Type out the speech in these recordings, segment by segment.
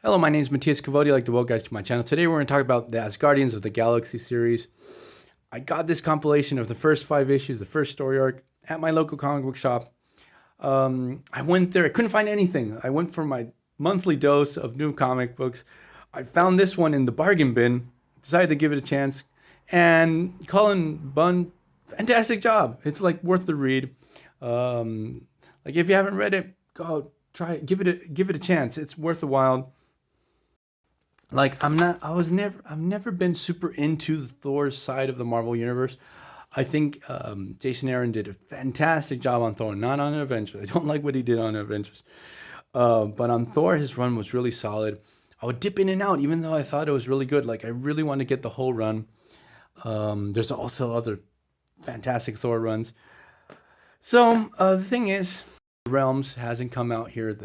Hello, my name is Matthias Cavodi. I'd like to welcome guys to my channel. Today we're going to talk about the Asgardians of the Galaxy series. I got this compilation of the first 5 issues, the first story arc, at my local comic book shop. I went there. I couldn't find anything. I went for my monthly dose of new comic books. I found this one in the bargain bin. Decided to give it a chance. And Cullen, Bunn, fantastic job. It's like worth the read. Like if you haven't read it, go try it. Give it a chance. It's worth a while. Like I've never been super into the Thor side of the Marvel universe. I think Jason Aaron did a fantastic job on Thor, not on Avengers. I don't like what he did on Avengers, but on Thor, his run was really solid. I would dip in and out, even though I thought it was really good. Like I really want to get the whole run. There's also other fantastic Thor runs. So the thing is, Realms hasn't come out here.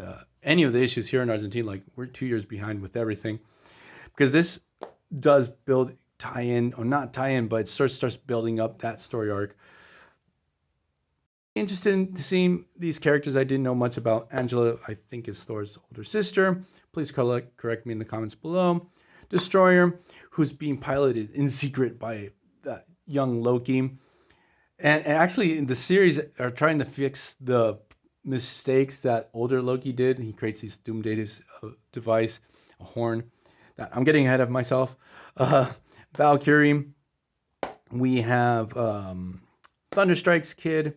Any of the issues here in Argentina, like we're 2 years behind with everything. Because this does build tie-in, or not tie-in, but it starts building up that story arc. Interested in seeing these characters I didn't know much about. Angela, I think, is Thor's older sister. Please correct me in the comments below. Destroyer, who's being piloted in secret by that young Loki. And actually, in the series, are trying to fix the mistakes that older Loki did. He creates these doomsday device, a horn. I'm getting ahead of myself. Valkyrie. We have Thunderstrike's kid,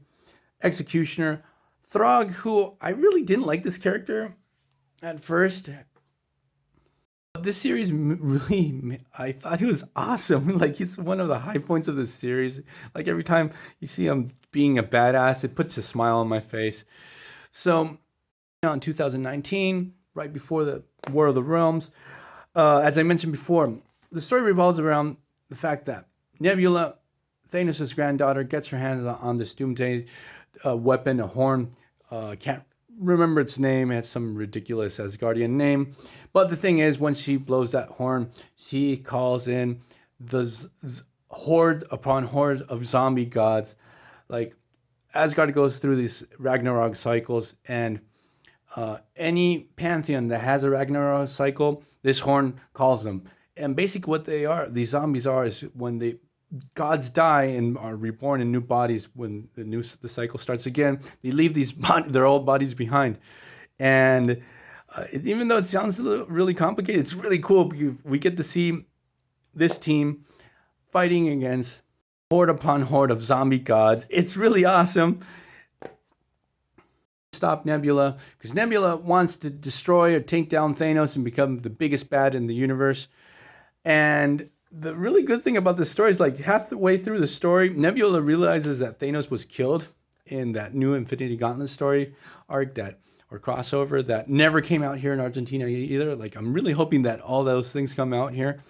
Executioner, Throg, who I really didn't like this character at first. This series really, I thought he was awesome. Like he's one of the high points of this series. Like every time you see him being a badass, it puts a smile on my face. So in 2019, right before the War of the Realms, as I mentioned before, the story revolves around the fact that Nebula, Thanos' granddaughter, gets her hands on this doomsday weapon, a horn. Can't remember its name. It has some ridiculous Asgardian name. But the thing is, when she blows that horn, she calls in the horde upon horde of zombie gods. Like, Asgard goes through these Ragnarok cycles, and any pantheon that has a Ragnarok cycle, this horn calls them. And basically what they are, these zombies are, is when the gods die and are reborn in new bodies, when the cycle starts again, they leave their old bodies behind. And even though it sounds really complicated, it's really cool because we get to see this team fighting against horde upon horde of zombie gods. It's really awesome. Stop Nebula, because Nebula wants to destroy or take down Thanos and become the biggest bad in the universe. And the really good thing about this story is, like, halfway through the story, Nebula realizes that Thanos was killed in that new Infinity Gauntlet story arc or crossover that never came out here in Argentina either. Like, I'm really hoping that all those things come out here.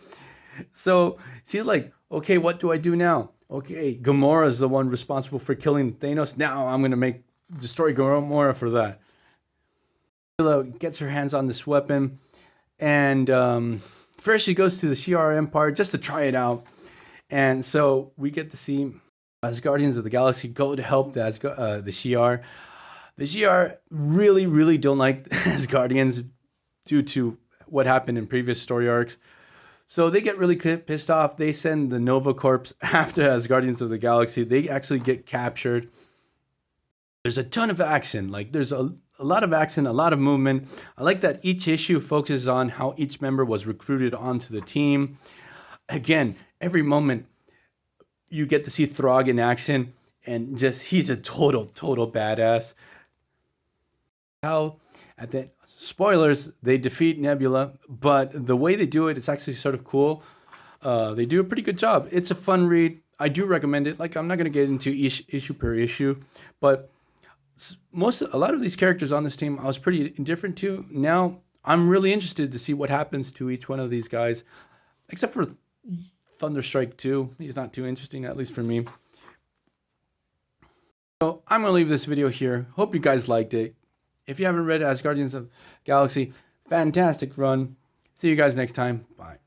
So she's like, okay, what do I do now? Okay, Gamora is the one responsible for killing Thanos. Now I'm going to destroy Gamora for that. Nebula gets her hands on this weapon, and first she goes to the Shi'ar Empire just to try it out. And so we get to see Asgardians of the Galaxy go to help the Shi'ar. The Shi'ar really, really don't like Asgardians due to what happened in previous story arcs. So they get really pissed off. They send the Nova Corps after Asgardians of the Galaxy. They actually get captured. There's a ton of action. Like, there's a lot of action, a lot of movement. I like that each issue focuses on how each member was recruited onto the team. Again, every moment you get to see Throg in action, and he's a total badass. How, at the spoilers, they defeat Nebula, but the way they do it, it's actually sort of cool. They do a pretty good job. It's a fun read. I do recommend it. Like, I'm not going to get into issue per issue, but a lot of these characters on this team I was pretty indifferent to. Now I'm really interested to see what happens to each one of these guys, except for Thunderstrike 2. He's not too interesting, at least for me. So I'm gonna leave this video here. Hope you guys liked it. If you haven't read Asgardians of Galaxy, fantastic run. See you guys next time. Bye.